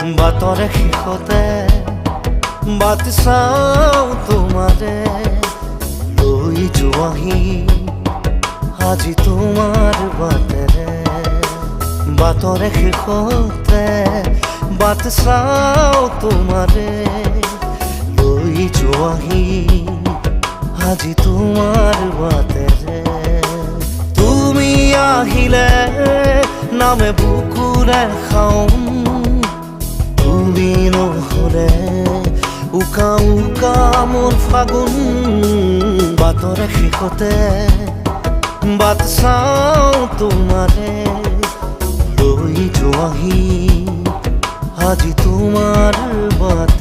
বাটৰে শেষতে বাট চাওঁ তোমাৰে লৈ যোৱাহি আজি তোমাৰ বাটেৰে। বাটৰে শেষতে বাট চাওঁ তোমাৰে লৈ যোৱাহি আজি তোমাৰ বাটেৰে। তুমি আহিলে নামে বুকুৰে খাওঁ, তুমি নহ'লে উকা উকা মোৰ ফাগুন। বাটৰে শেষতে বাট চাওঁ তোমাৰে লৈ যোৱাহি আজি তোমাৰ বাট।